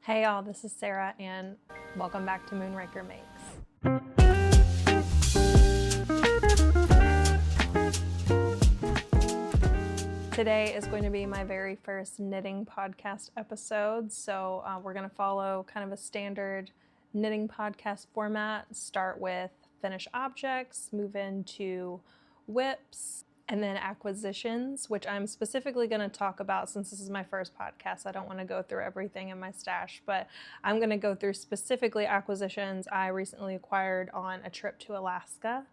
Hey y'all, this is Sarah and welcome back to Moonraker Makes. Today is going to be my very first knitting podcast episode, so we're going to follow kind of a standard knitting podcast format. Start with finished objects, move into whips, and then acquisitions, which I'm specifically going to talk about since this is my first podcast. I don't want to go through everything in my stash, but I'm going to go through specifically acquisitions I recently acquired on a trip to Alaska.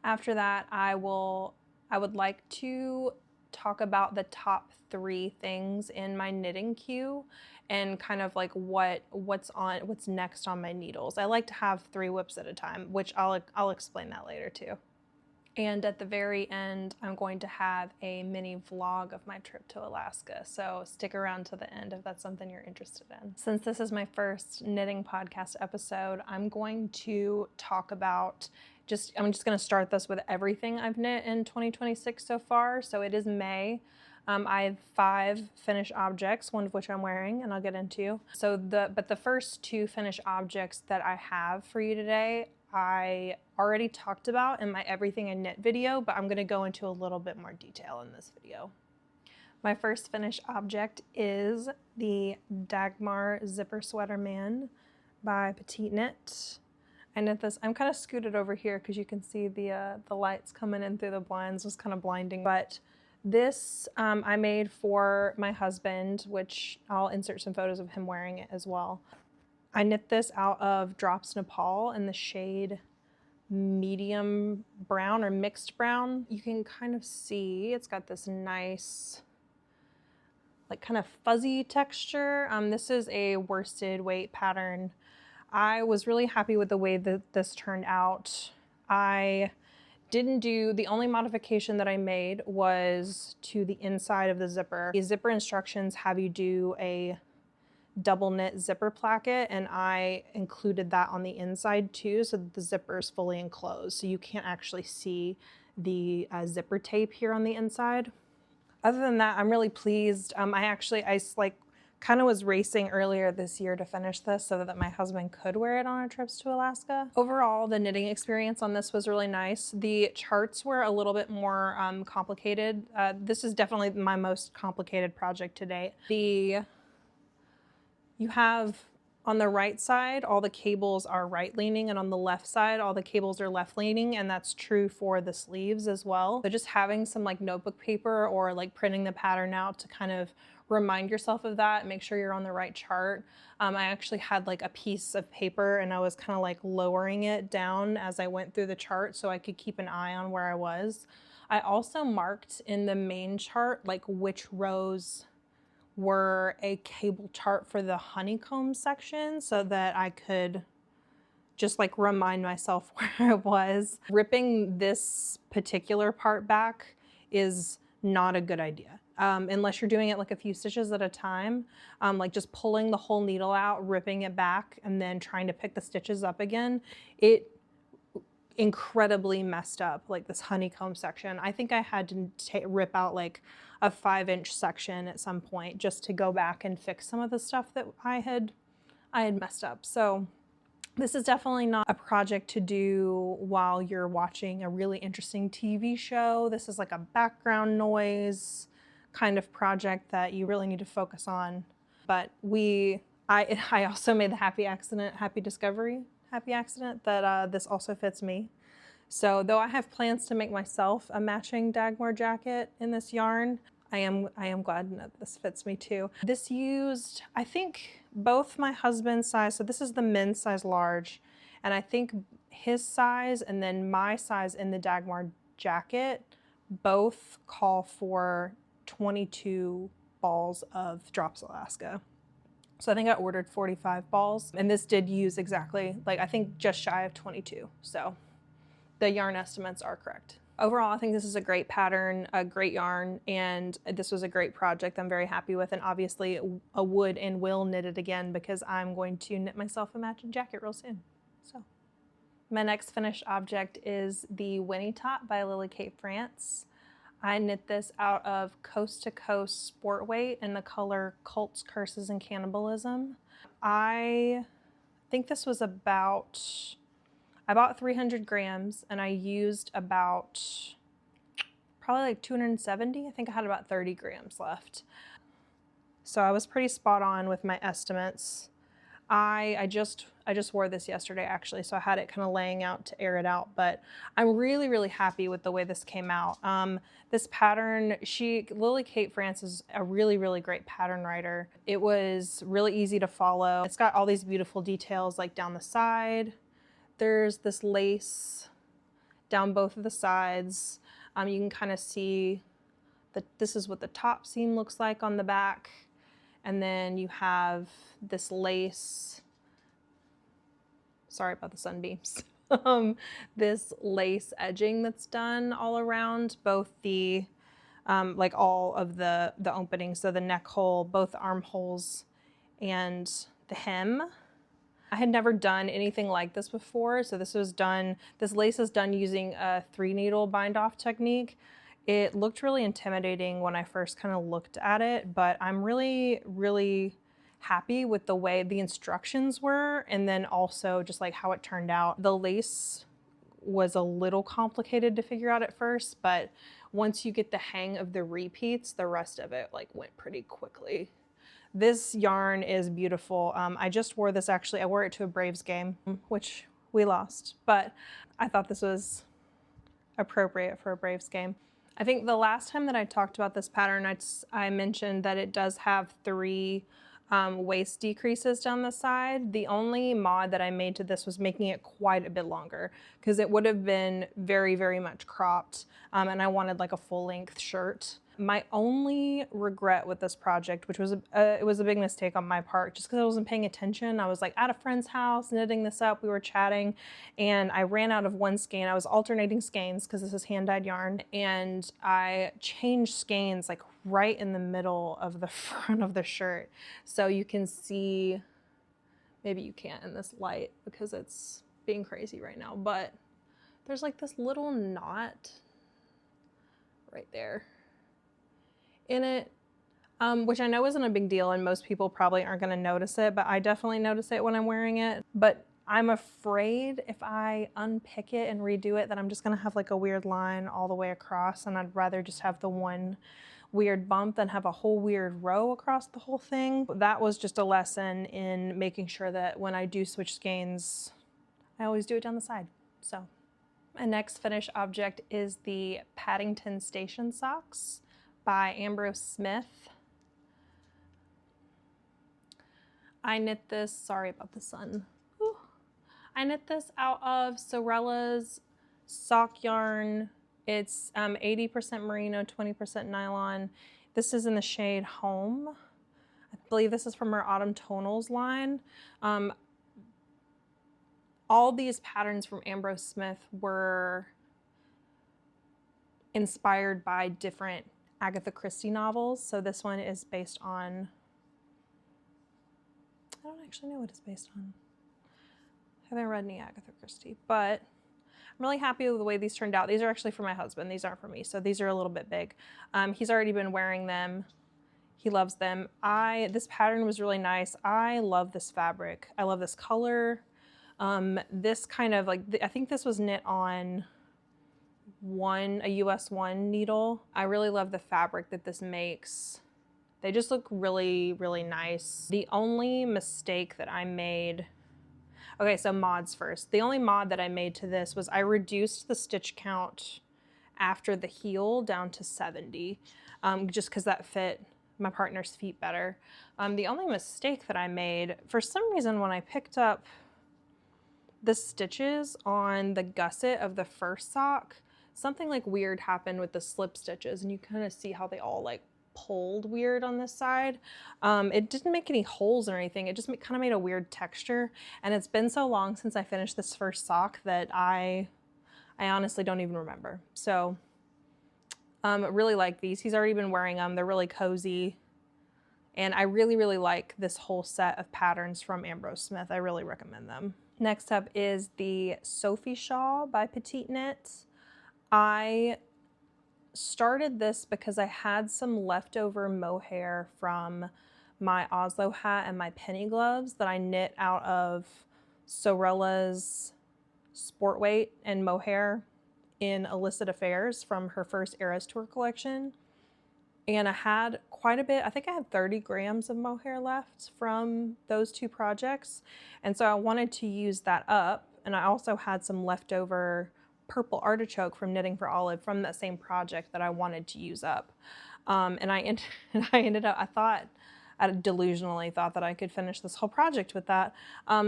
After that, I would like to talk about the top 3 things in my knitting queue and kind of like what's next on my needles. I like to have 3 whips at a time, which I'll explain that later too. And at the very end, I'm going to have a mini vlog of my trip to Alaska. So stick around to the end if that's something you're interested in. Since this is my first knitting podcast episode, I'm going to talk about I'm just going to start this with everything I've knit in 2026 so far. So it is May. I have 5 finished objects, one of which I'm wearing, and I'll get into. But the first 2 finished objects that I have for you today, I already talked about in my Everything I Knit video, but I'm going to go into a little bit more detail in this video. My first finished object is the Dagmar Zipper Sweater Man by Petite Knit. I knit this, I'm kind of scooted over here because you can see the lights coming in through the blinds. Was kind of blinding, but this I made for my husband, which I'll insert some photos of him wearing it as well. I knit this out of Drops Nepal in the shade medium brown or mixed brown. You can kind of see it's got this nice, like kind of fuzzy texture. This is a worsted weight pattern. I was really happy with the way that this turned out. The only modification that I made was to the inside of the zipper. The zipper instructions have you do a double knit zipper placket, and I included that on the inside too, so that the zipper is fully enclosed, so you can't actually see the zipper tape here on the inside. Other than that, I'm really pleased. I kind of was racing earlier this year to finish this so that my husband could wear it on our trips to Alaska. Overall, the knitting experience on this was really nice. The charts were a little bit more complicated. This is definitely my most complicated project to date. You have on the right side, all the cables are right leaning, and on the left side, all the cables are left leaning, and that's true for the sleeves as well. So just having some like notebook paper or like printing the pattern out to kind of remind yourself of that, make sure you're on the right chart. I actually had like a piece of paper and I was kind of like lowering it down as I went through the chart so I could keep an eye on where I was. I also marked in the main chart like which rows were a cable chart for the honeycomb section so that I could just like remind myself where I was. Ripping this particular part back is not a good idea. Unless you're doing it like a few stitches at a time, like just pulling the whole needle out, ripping it back, and then trying to pick the stitches up again, it incredibly messed up like this honeycomb section. I think I had to rip out like a 5-inch section at some point just to go back and fix some of the stuff that I had messed up. So this is definitely not a project to do while you're watching a really interesting TV show. This is like a background noise kind of project that you really need to focus on. But I also made the happy accident that this also fits me. So though I have plans to make myself a matching Dagmar jacket in this yarn, I am glad that this fits me too. This used, I think, both my husband's size, so this is the men's size large, and I think his size and then my size in the Dagmar jacket both call for 22 balls of Drops Alaska. So I think I ordered 45 balls, and this did use exactly, like I think just shy of 22. So the yarn estimates are correct. Overall, I think this is a great pattern, a great yarn, and this was a great project I'm very happy with. And obviously I would and will knit it again because I'm going to knit myself a matching jacket real soon. So my next finished object is the Winnie Top by Lily Kate France. I knit this out of Coast to Coast Sport Weight in the color Cults, Curses, and Cannibalism. I think this was about, I bought 300 grams and I used about probably like 270. I think I had about 30 grams left. So I was pretty spot on with my estimates. I just wore this yesterday actually, so I had it kind of laying out to air it out, but I'm really happy with the way this came out. This pattern, Lily Kate France is a really great pattern writer. It was really easy to follow. It's got all these beautiful details like down the side. There's this lace down both of the sides. You can kind of see that this is what the top seam looks like on the back. And then you have this lace, sorry about the sunbeams, this lace edging that's done all around both the, like all of the openings. So the neck hole, both armholes, and the hem. I had never done anything like this before. So this lace is done using a 3-needle bind off technique. It looked really intimidating when I first kind of looked at it, but I'm really happy with the way the instructions were, and then also just like how it turned out. The lace was a little complicated to figure out at first, but once you get the hang of the repeats, the rest of it like went pretty quickly. This yarn is beautiful. I just wore this actually, I wore it to a Braves game, which we lost, but I thought this was appropriate for a Braves game. I think the last time that I talked about this pattern, I mentioned that it does have 3 waist decreases down the side. The only mod that I made to this was making it quite a bit longer because it would have been very much cropped, and I wanted like a full-length shirt. My only regret with this project, which was it was a big mistake on my part, just because I wasn't paying attention. I was like at a friend's house knitting this up. We were chatting, and I ran out of one skein. I was alternating skeins because this is hand-dyed yarn, and I changed skeins like right in the middle of the front of the shirt, so you can see. Maybe you can't in this light because it's being crazy right now, but there's like this little knot right there in it, which I know isn't a big deal and most people probably aren't going to notice it, but I definitely notice it when I'm wearing it. But I'm afraid if I unpick it and redo it that I'm just going to have like a weird line all the way across, and I'd rather just have the one weird bump than have a whole weird row across the whole thing. That was just a lesson in making sure that when I do switch skeins, I always do it down the side. So my next finished object is the Paddington Station socks by Ambrose Smith. I knit this, sorry about the sun. Whew. I knit this out of Sorella's sock yarn. It's 80% merino, 20% nylon. This is in the shade Home. I believe this is from her Autumn Tonals line. All these patterns from Ambrose Smith were inspired by different Agatha Christie novels. So this one is based on, I don't actually know what it's based on. I haven't read any Agatha Christie, but I'm really happy with the way these turned out. These are actually for my husband. These aren't for me. So these are a little bit big. He's already been wearing them. He loves them. This pattern was really nice. I love this fabric. I love this color. This kind of like, I think this was knit on a US 1 needle. I really love the fabric that this makes. They just look really nice. The only mistake that I made, okay, so mods first. The only mod that I made to this was I reduced the stitch count after the heel down to 70, just because that fit my partner's feet better. The only mistake that I made, for some reason when I picked up the stitches on the gusset of the first sock, something like weird happened with the slip stitches, and you kind of see how they all like pulled weird on this side. It didn't make any holes or anything. It just kind of made a weird texture, and it's been so long since I finished this first sock that I honestly don't even remember. So really like these. He's already been wearing them. They're really cozy, and I really like this whole set of patterns from Ambrose Smith. I really recommend them. Next up is the Sophie Shawl by Petite Knit. I started this because I had some leftover mohair from my Oslo hat and my penny gloves that I knit out of Sorella's sport weight and mohair in Illicit Affairs from her first Eras Tour collection. And I had quite a bit, I think I had 30 grams of mohair left from those two projects. And so I wanted to use that up. And I also had some leftover purple artichoke from Knitting for Olive from that same project that I wanted to use up. And I ended up, I delusionally thought that I could finish this whole project with that.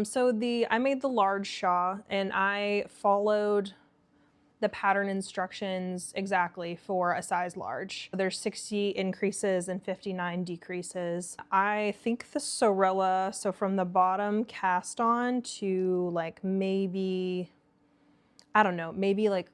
So I made the large shawl, and I followed the pattern instructions exactly for a size large. There's 60 increases and 59 decreases. I think the Sorella, so from the bottom cast on to like maybe, I don't know, maybe like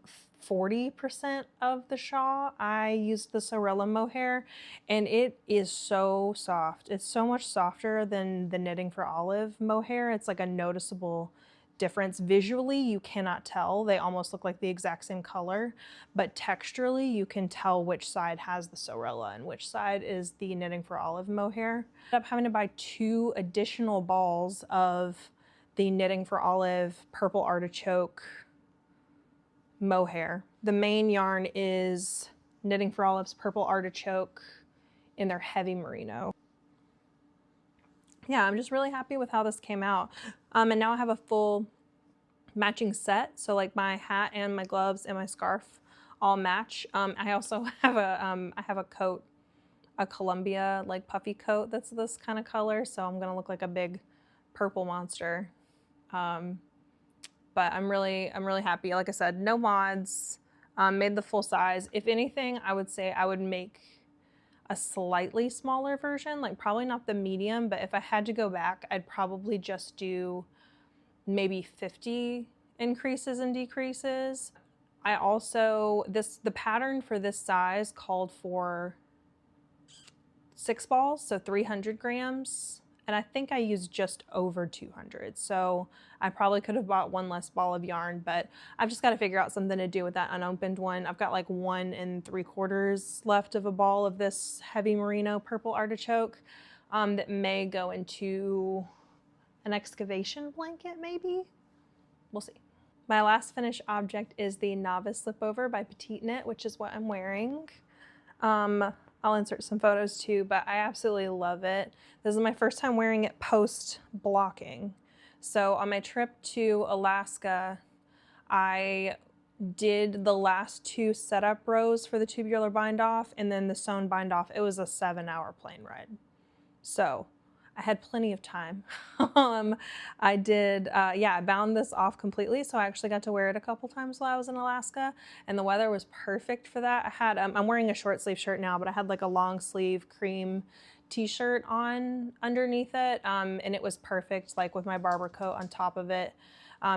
40% of the shawl, I used the Sorella mohair, and it is so soft. It's so much softer than the Knitting for Olive mohair. It's like a noticeable difference. Visually, you cannot tell. They almost look like the exact same color, but texturally, you can tell which side has the Sorella and which side is the Knitting for Olive mohair. I ended up having to buy 2 additional balls of the Knitting for Olive purple artichoke mohair. The main yarn is Knitting for Olive's purple artichoke in their heavy merino. Yeah, I'm just really happy with how this came out. And now I have a full matching set. So like my hat and my gloves and my scarf all match. I also have a coat, a Columbia like puffy coat that's this kind of color. So I'm gonna look like a big purple monster. But I'm really happy. Like I said, no mods, made the full size. If anything, I would say I would make a slightly smaller version, like probably not the medium, but if I had to go back, I'd probably just do maybe 50 increases and decreases. I also, the pattern for this size called for 6 balls, so 300 grams. And I think I used just over 200. So I probably could have bought 1 less ball of yarn, but I've just got to figure out something to do with that unopened one. I've got like 1 3/4 left of a ball of this heavy merino purple artichoke that may go into an excavation blanket, maybe? We'll see. My last finished object is the Novice Slipover by Petite Knit, which is what I'm wearing. I'll insert some photos too, but I absolutely love it. This is my first time wearing it post blocking. So on my trip to Alaska, I did the last 2 setup rows for the tubular bind off and then the sewn bind off. It was a 7-hour plane ride. So I had plenty of time. I did, I bound this off completely. So I actually got to wear it a couple times while I was in Alaska, and the weather was perfect for that. I had, I'm wearing a short sleeve shirt now, but I had like a long sleeve cream t-shirt on underneath it. And it was perfect, like with my barber coat on top of it.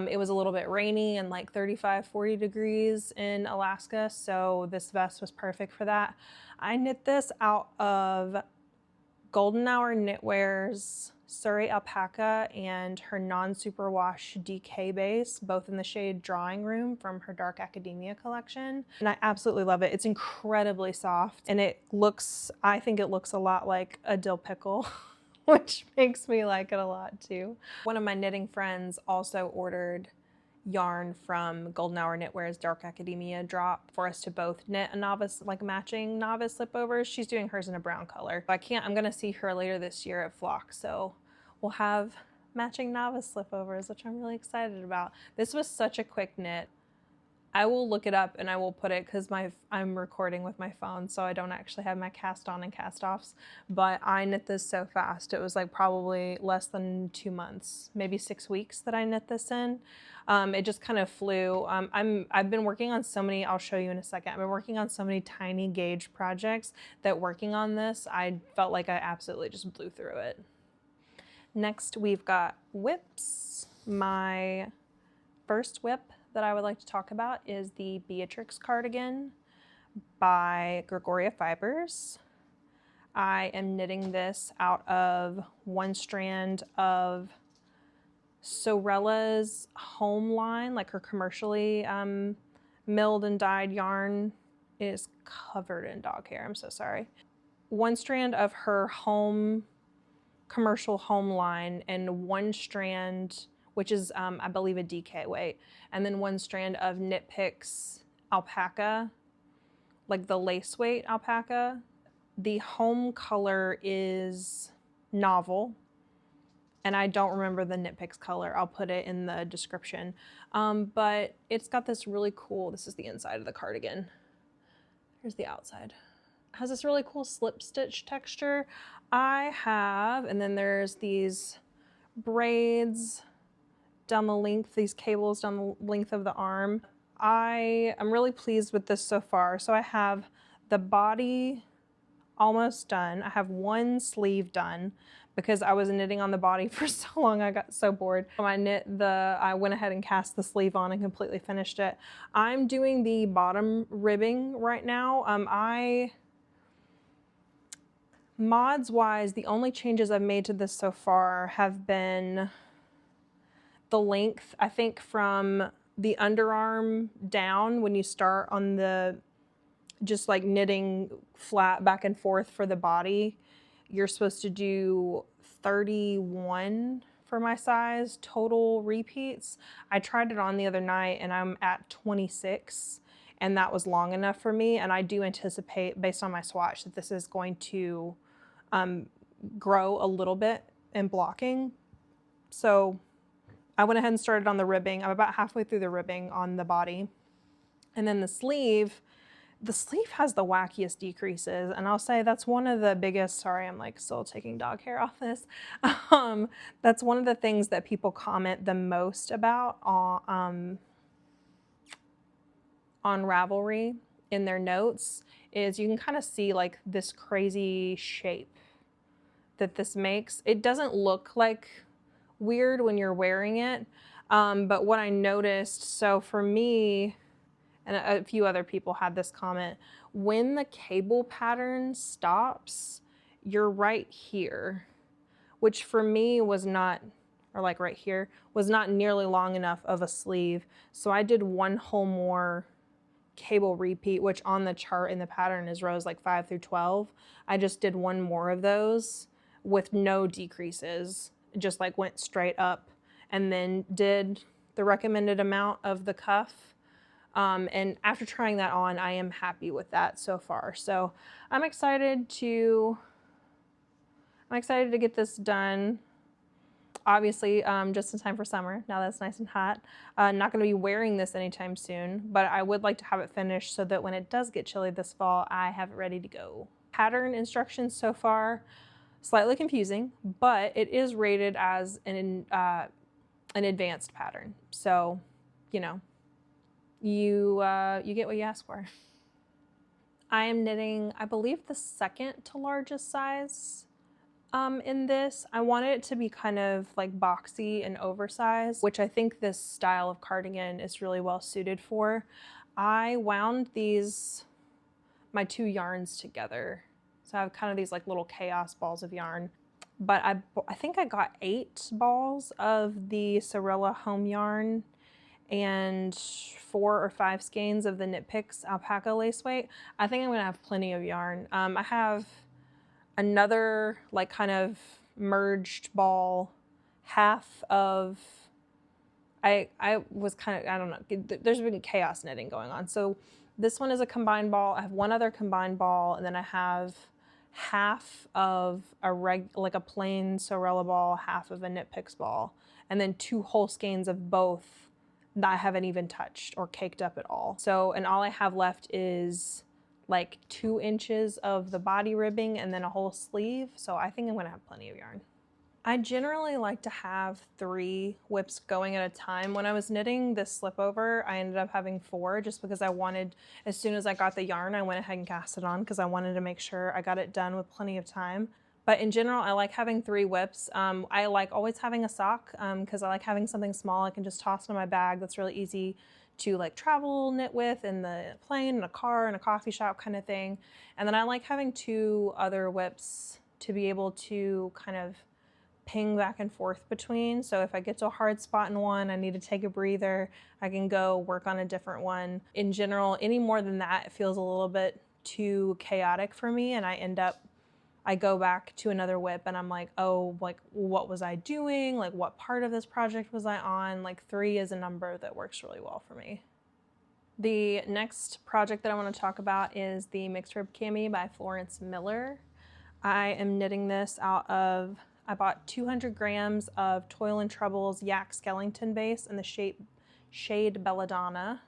It was a little bit rainy and like 35, 40 degrees in Alaska. So this vest was perfect for that. I knit this out of Golden Hour Knitwear's Surrey Alpaca and her non-superwash DK base, both in the shade Drawing Room from her Dark Academia collection. And I absolutely love it. It's incredibly soft, and I think it looks a lot like a dill pickle, which makes me like it a lot too. One of my knitting friends also ordered yarn from Golden Hour Knitwear's Dark Academia drop for us to both knit a novice, like matching novice slipovers. She's doing hers in a brown color. I'm gonna see her later this year at Flock, so we'll have matching novice slipovers, which I'm really excited about. This was such a quick knit. I will look it up and I will put it, because I'm recording with my phone, so I don't actually have my cast on and cast offs, but I knit this so fast. It was like probably less than 2 months, maybe 6 weeks that I knit this in. It just kind of flew. I've been working on so many, I'll show you in a second. I've been working on so many tiny gauge projects that working on this, I felt like I absolutely just blew through it. Next, we've got whips. My first whip that I would like to talk about is the Beatrix cardigan by Gregoria Fibers. I am knitting this out of 1 strand of Sorella's home line, like her commercially milled and dyed yarn. It is covered in dog hair, I'm so sorry. 1 strand of her home commercial home line and 1 strand, which is I believe a DK weight, and then 1 strand of Knit Picks alpaca, like the lace weight alpaca. The home color is Novel, and I don't remember the Knit Picks color. I'll put it in the description. But it's got this really cool, this is the inside of the cardigan. Here's the outside. It has this really cool slip stitch texture. I have, and then there's these braids down the length, these cables down the length of the arm. I am really pleased with this so far. So I have the body almost done. I have 1 sleeve done because I was knitting on the body for so long. I got so bored. I went ahead and cast the sleeve on and completely finished it. I'm doing the bottom ribbing right now. Mods wise, the only changes I've made to this so far have been the length. I think from the underarm down, when you start on the just like knitting flat back and forth for the body, you're supposed to do 31 for my size total repeats. I tried it on the other night and I'm at 26, and that was long enough for me. And I do anticipate, based on my swatch, that this is going to grow a little bit in blocking. So I went ahead and started on the ribbing. I'm about halfway through the ribbing on the body. And then the sleeve has the wackiest decreases. And I'll say that's one of the biggest, sorry, I'm like still taking dog hair off this. That's one of the things that people comment the most about on Ravelry in their notes, is you can kind of see like this crazy shape that this makes. It doesn't look like weird when you're wearing it, but what I noticed, so for me, and a few other people had this comment, when the cable pattern stops, you're right here, which for me was not, or like right here, was not nearly long enough of a sleeve. So I did 1 whole more cable repeat, which on the chart in the pattern is rows like 5 through 12. I just did 1 more of those with no decreases, just like went straight up, and then did the recommended amount of the cuff. And after trying that on, I am happy with that so far. So I'm excited to get this done. Obviously, just in time for summer, now that it's nice and hot. Not gonna be wearing this anytime soon, but I would like to have it finished so that when it does get chilly this fall, I have it ready to go. Pattern instructions so far, slightly confusing, but it is rated as an advanced pattern. So, you know, you get what you ask for. I am knitting, I believe, the 2nd to largest size in this. I wanted it to be kind of like boxy and oversized, which I think this style of cardigan is really well suited for. I wound my 2 yarns together. So I have kind of these like little chaos balls of yarn, but I think I got 8 balls of the Sorella home yarn and 4 or 5 skeins of the Knit Picks alpaca lace weight. I think I'm gonna have plenty of yarn. I have another like kind of merged ball, half of, I was kind of, I don't know, there's been chaos knitting going on. So this one is a combined ball. I have 1 other combined ball, and then I have half of like a plain Sorella ball, half of a Knit Picks ball, and then 2 whole skeins of both that I haven't even touched or caked up at all. So, and all I have left is like 2 inches of the body ribbing and then a whole sleeve. So I think I'm gonna have plenty of yarn. I generally like to have 3 whips going at a time. When I was knitting this slip over, I ended up having 4 just because I wanted, as soon as I got the yarn, I went ahead and cast it on because I wanted to make sure I got it done with plenty of time. But in general, I like having 3 whips. I like always having a sock because I like having something small I can just toss in my bag that's really easy to like travel knit with in the plane, in a car, in a coffee shop kind of thing. And then I like having 2 other whips to be able to kind of ping back and forth between. So if I get to a hard spot in one, I need to take a breather, I can go work on a different one. In general, any more than that, it feels a little bit too chaotic for me, and I I go back to another whip and I'm like, oh, like what was I doing? Like what part of this project was I on? Like 3 is a number that works really well for me. The next project that I want to talk about is the Mixed Rib Cami by Florence Miller. I am knitting this out of, I bought 200 grams of Toil and Trouble's Yak Skellington base in the shade Belladonna.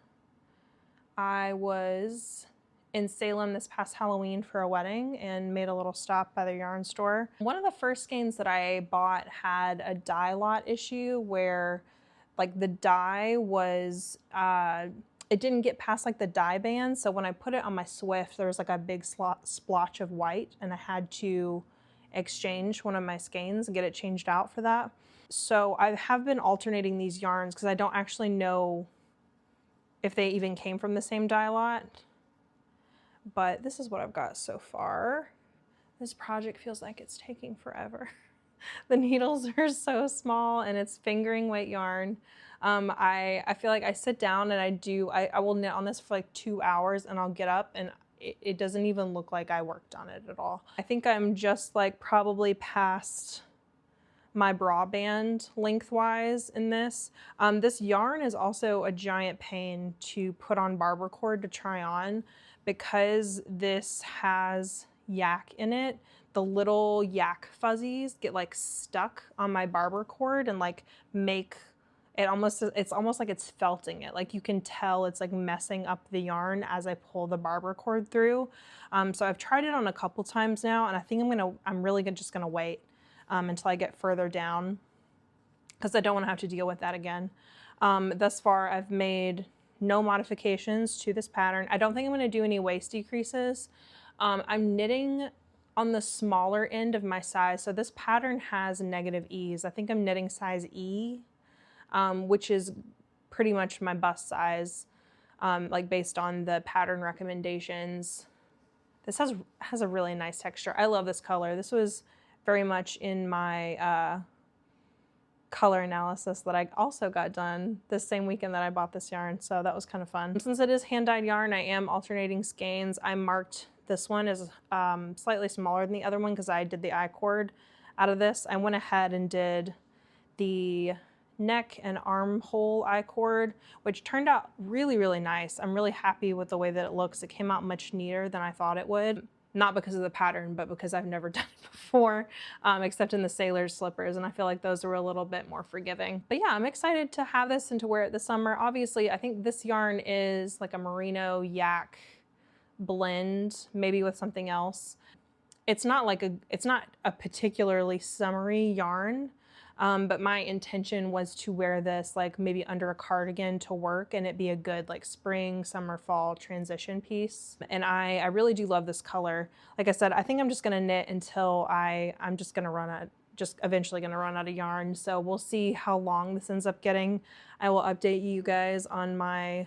I was in Salem this past Halloween for a wedding and made a little stop by the yarn store. One of the first skeins that I bought had a dye lot issue where like the dye was, it didn't get past like the dye band. So when I put it on my Swift, there was like a big splotch of white and I had to exchange one of my skeins and get it changed out for that. So I have been alternating these yarns because I don't actually know if they even came from the same dye lot. But this is what I've got so far. This project feels like it's taking forever. The needles are so small and it's fingering weight yarn. I feel like I sit down and I will knit on this for like 2 hours and I'll get up and it doesn't even look like I worked on it at all. I think I'm just like probably past my bra band lengthwise in this. This yarn is also a giant pain to put on barber cord to try on because this has yak in it. The little yak fuzzies get like stuck on my barber cord and like make it it's almost like it's felting it. Like you can tell it's like messing up the yarn as I pull the barber cord through. So I've tried it on a couple times now and I think I'm really just gonna wait until I get further down because I don't want to have to deal with that again. Thus far I've made no modifications to this pattern. I don't think I'm going to do any waist decreases. I'm knitting on the smaller end of my size. So this pattern has negative E's. I think I'm knitting size E, which is pretty much my bust size, like based on the pattern recommendations. This has a really nice texture. I love this color. This was very much in my color analysis that I also got done this same weekend that I bought this yarn, so that was kind of fun. Since it is hand-dyed yarn, I am alternating skeins. I marked this one as slightly smaller than the other one because I did the I-cord out of this. I went ahead and did the neck and armhole I-cord, which turned out really, really nice. I'm really happy with the way that it looks. It came out much neater than I thought it would. Not because of the pattern, but because I've never done it before, except in the sailor's slippers, and I feel like those were a little bit more forgiving. But yeah, I'm excited to have this and to wear it this summer. Obviously, I think this yarn is like a merino yak blend, maybe with something else. It's not a particularly summery yarn, but my intention was to wear this like maybe under a cardigan to work and it be a good like spring, summer, fall transition piece. And I really do love this color. Like I said, I think I'm just gonna knit until I'm just eventually gonna run out of yarn. So we'll see how long this ends up getting. I will update you guys on my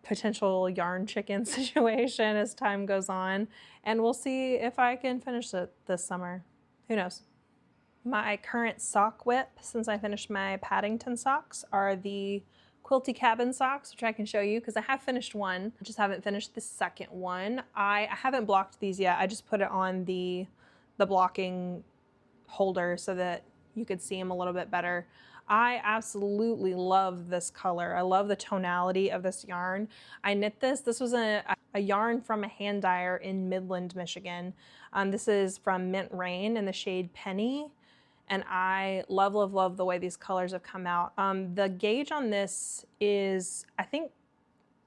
potential yarn chicken situation as time goes on. And we'll see if I can finish it this summer. Who knows? My current sock whip, since I finished my Paddington socks, are the Quilty Cabin socks, which I can show you because I have finished one. I just haven't finished the second one. I haven't blocked these yet. I just put it on the blocking holder so that you could see them a little bit better. I absolutely love this color. I love the tonality of this yarn. I knit this. This was a yarn from a hand dyer in Midland, Michigan. This is from Mint Rain in the shade Penny. And I love, love, love the way these colors have come out. The gauge on this is, I think,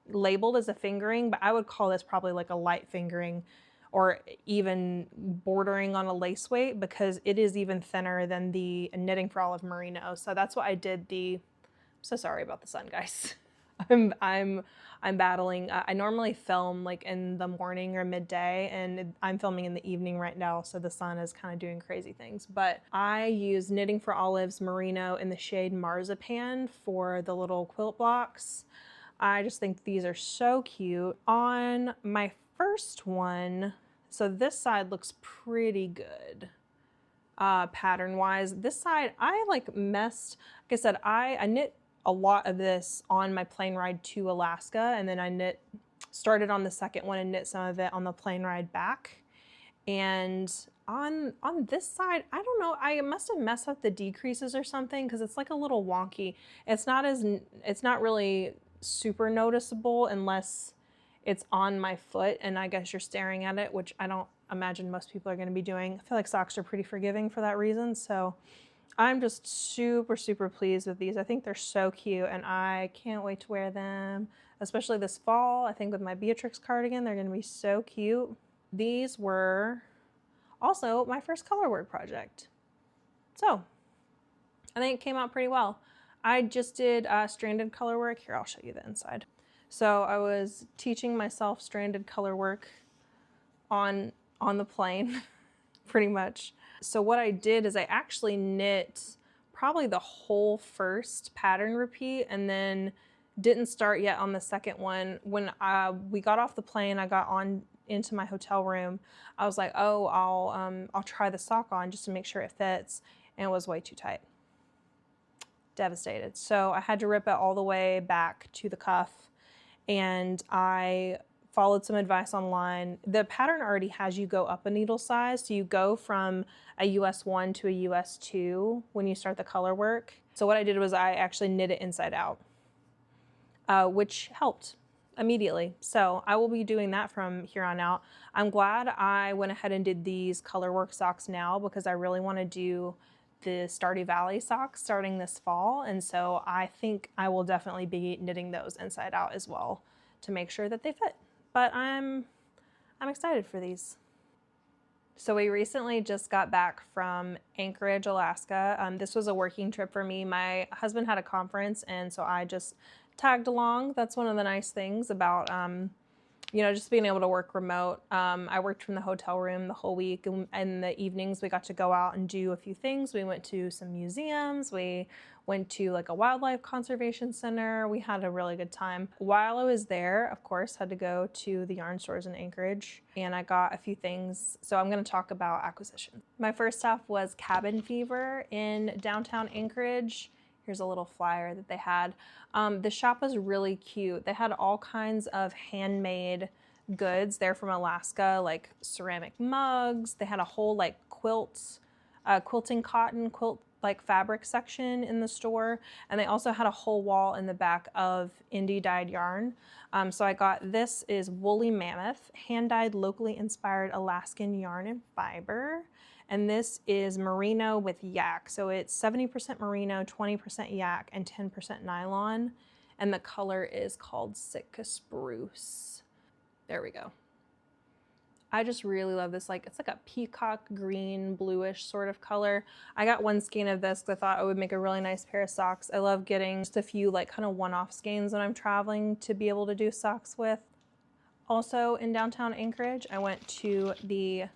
labeled as a fingering, but I would call this probably like a light fingering or even bordering on a lace weight because it is even thinner than the Knitting for Olive Merino. So that's what I did I'm so sorry about the sun, guys. I'm battling. I normally film like in the morning or midday, and I'm filming in the evening right now, so the sun is kind of doing crazy things. But I use Knitting for Olive's Merino in the shade Marzipan for the little quilt blocks. I just think these are so cute. On my first one, so this side looks pretty good pattern wise. This side I like messed, like I said, I knit a lot of this on my plane ride to Alaska, and then I started on the second one and knit some of it on the plane ride back. And on this side, I don't know, I must have messed up the decreases or something, because it's like a little wonky. It's not really super noticeable unless it's on my foot and I guess you're staring at it, which I don't imagine most people are going to be doing. I feel like socks are pretty forgiving for that reason. So I'm just super, super pleased with these. I think they're so cute and I can't wait to wear them, especially this fall. I think with my Beatrix cardigan, they're going to be so cute. These were also my first colorwork project. So I think it came out pretty well. I just did stranded colorwork. Here, I'll show you the inside. So I was teaching myself stranded colorwork on the plane, pretty much. So what I did is I actually knit probably the whole first pattern repeat and then didn't start yet on the second one. When we got off the plane, I got on into my hotel room. I was like, oh, I'll try the sock on just to make sure it fits, and it was way too tight. Devastated. So I had to rip it all the way back to the cuff, and I followed some advice online. The pattern already has you go up a needle size, so you go from a US 1 to a US 2 when you start the color work. So what I did was I actually knit it inside out, which helped immediately. So I will be doing that from here on out. I'm glad I went ahead and did these colorwork socks now, because I really want to do the Stardew Valley socks starting this fall. And so I think I will definitely be knitting those inside out as well to make sure that they fit. But I'm excited for these. So we recently just got back from Anchorage, Alaska. This was a working trip for me. My husband had a conference, and so I just tagged along. That's one of the nice things about, just being able to work remote. I worked from the hotel room the whole week, and in the evenings we got to go out and do a few things. We went to some museums. We went to like a wildlife conservation center. We had a really good time. While I was there, of course, had to go to the yarn stores in Anchorage, and I got a few things. So I'm going to talk about acquisitions. My first stop was Cabin Fever in downtown Anchorage. Here's a little flyer that they had. The shop was really cute. They had all kinds of handmade goods. They're from Alaska, like ceramic mugs. They had a whole like quilting cotton quilt like fabric section in the store. And they also had a whole wall in the back of indie dyed yarn. So I got, this is Woolly Mammoth, hand dyed locally inspired Alaskan yarn and fiber. And this is merino with yak. So it's 70% merino, 20% yak, and 10% nylon. And the color is called Sitka Spruce. There we go. I just really love this. It's like a peacock green, bluish sort of color. I got one skein of this because I thought it would make a really nice pair of socks. I love getting just a few like kind of one-off skeins when I'm traveling to be able to do socks with. Also in downtown Anchorage, I went to the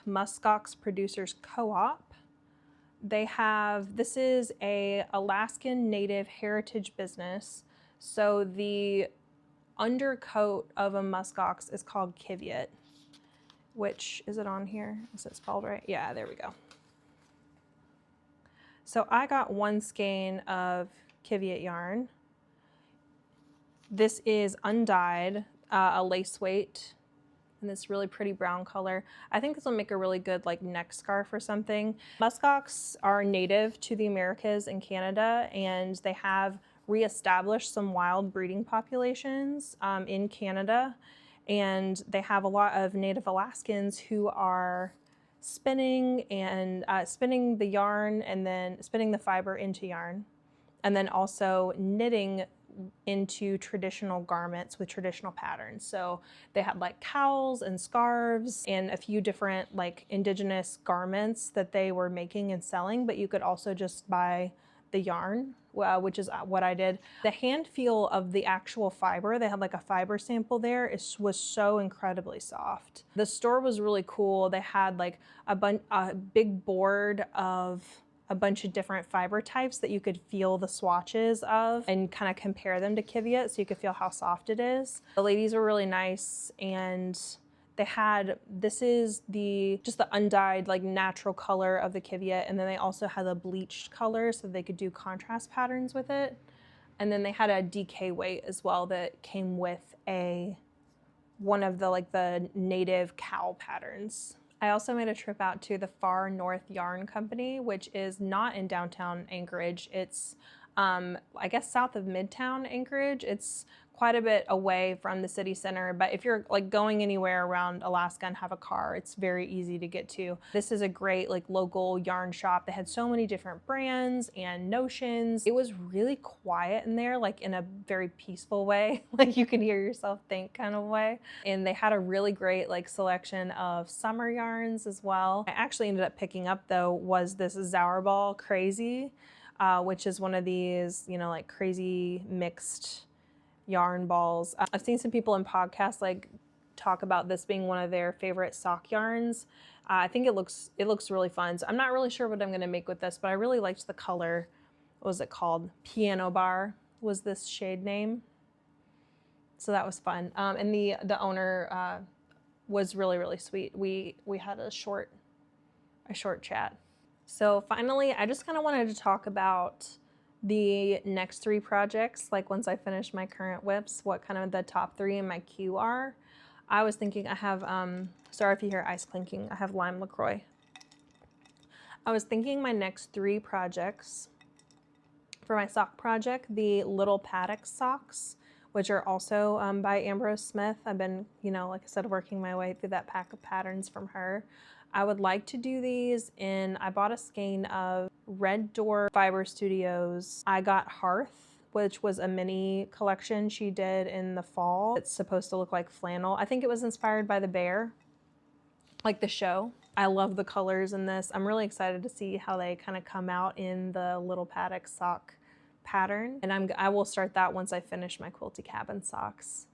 Musk Ox Producers Co-op. They have, this is a Alaskan Native heritage business. So the undercoat of a musk ox is called kivyat, which, is it on here? Is it spelled right? Yeah, there we go. So I got one skein of kivyat yarn. This is undyed, a lace weight, in this really pretty brown color. I think this will make a really good like neck scarf or something. Muskox are native to the Americas and Canada, and they have reestablished some wild breeding populations in Canada. And they have a lot of Native Alaskans who are spinning the yarn and then spinning the fiber into yarn, and then also knitting into traditional garments with traditional patterns. So they had like cowls and scarves and a few different like indigenous garments that they were making and selling, but you could also just buy the yarn, which is what I did. The hand feel of the actual fiber, they had like a fiber sample there, was so incredibly soft. The store was really cool. They had like a big board of a bunch of different fiber types that you could feel the swatches of and kind of compare them to kivyat so you could feel how soft it is. The ladies were really nice, and they had, this is just the undyed like natural color of the kivyat, and then they also had the bleached color so they could do contrast patterns with it. And then they had a DK weight as well that came with a one of the like the native cow patterns. I also made a trip out to the Far North Yarn Company, which is not in downtown Anchorage. It's, I guess, south of Midtown Anchorage. It's quite a bit away from the city center, but if you're like going anywhere around Alaska and have a car, it's very easy to get to. This is a great like local yarn shop. They had so many different brands and notions. It was really quiet in there, like in a very peaceful way, like you can hear yourself think kind of way. And they had a really great like selection of summer yarns as well. I actually ended up picking up though was this Zauberball Crazy, which is one of these, you know, like crazy mixed yarn balls. I've seen some people in podcasts like talk about this being one of their favorite sock yarns. I think it looks really fun. So I'm not really sure what I'm gonna make with this, but I really liked the color. What was it called? Piano Bar was this shade name. So that was fun. And the owner was really, really sweet. We had a short chat. So finally, I just kind of wanted to talk about the next 3 projects, like once I finish my current whips, what kind of the top 3 in my queue are. I was thinking I have, sorry if you hear ice clinking, I have lime LaCroix. I was thinking my next 3 projects, for my sock project, the little paddock socks, which are also by Ambrose Smith. I've been, you know, like I said, working my way through that pack of patterns from her. I would like to do these I bought a skein of Red Door Fiber Studios. I got Hearth, which was a mini collection she did in the fall. It's supposed to look like flannel. I think it was inspired by the bear, like the show. I love the colors in this. I'm really excited to see how they kind of come out in the little paddock sock pattern. And I will start that once I finish my quilty cabin socks.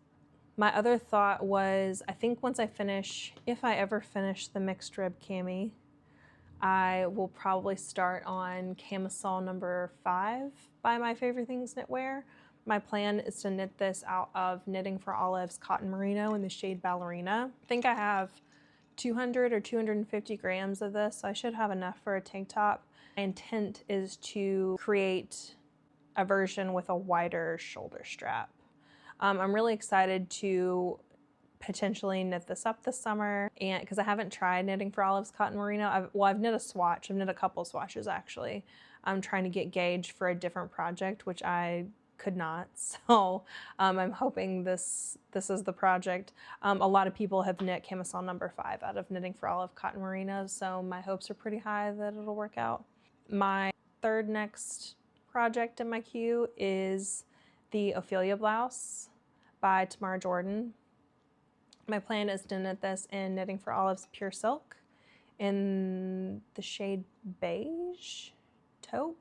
My other thought was, I think once I finish, if I ever finish the mixed rib cami, I will probably start on camisole number 5 by My Favorite Things Knitwear. My plan is to knit this out of Knitting for Olive's Cotton Merino in the shade Ballerina. I think I have 200 or 250 grams of this, so I should have enough for a tank top. My intent is to create a version with a wider shoulder strap. I'm really excited to potentially knit this up this summer, and because I haven't tried Knitting for Olive's Cotton Merino. I've knit a swatch. I've knit a couple swatches actually. I'm trying to get gauge for a different project, which I could not. So I'm hoping this is the project. A lot of people have knit camisole number 5 out of Knitting for Olive Cotton Merino, so my hopes are pretty high that it'll work out. My third next project in my queue is the Ophelia blouse by Tamara Jordan. My plan is to knit this in Knitting for Olive's Pure Silk in the shade beige, taupe,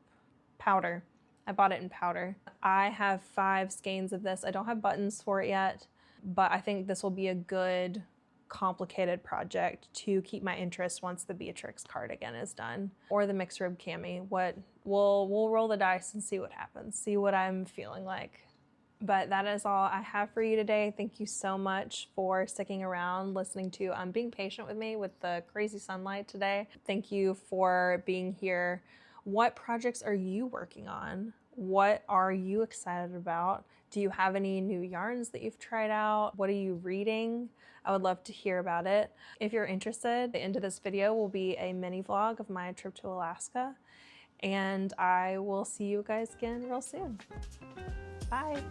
powder. I bought it in powder. I have 5 skeins of this. I don't have buttons for it yet, but I think this will be a good complicated project to keep my interest once the Beatrix cardigan is done, or the mixed rib cami. We'll roll the dice and see what happens, see what I'm feeling like. But that is all I have for you today. Thank you so much for sticking around, listening to, being patient with me with the crazy sunlight today. Thank you for being here. What projects are you working on? What are you excited about? Do you have any new yarns that you've tried out? What are you reading? I would love to hear about it. If you're interested, the end of this video will be a mini vlog of my trip to Alaska, and I will see you guys again real soon. Bye.